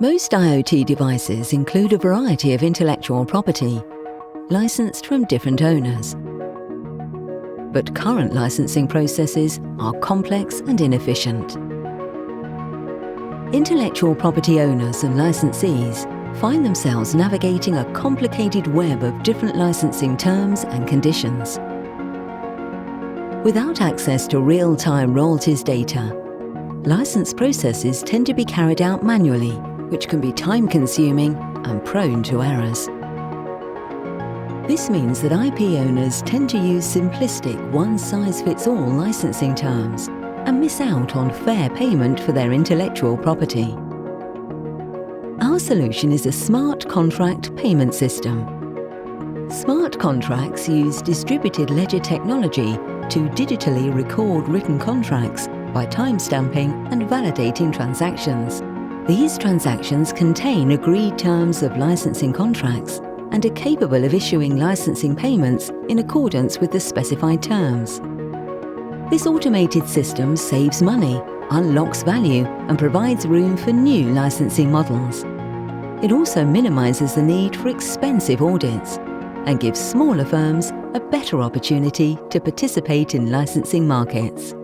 Most IoT devices include a variety of intellectual property, licensed from different owners. But current licensing processes are complex and inefficient. Intellectual property owners and licensees find themselves navigating a complicated web of different licensing terms and conditions. Without access to real-time royalties data, license processes tend to be carried out manually, which can be time-consuming and prone to errors. This means that IP owners tend to use simplistic one-size-fits-all licensing terms and miss out on fair payment for their intellectual property. Our solution is a smart contract payment system. Smart contracts use distributed ledger technology to digitally record written contracts by timestamping and validating transactions. These transactions contain agreed terms of licensing contracts and are capable of issuing licensing payments in accordance with the specified terms. This automated system saves money, unlocks value, and provides room for new licensing models. It also minimizes the need for expensive audits and gives smaller firms a better opportunity to participate in licensing markets.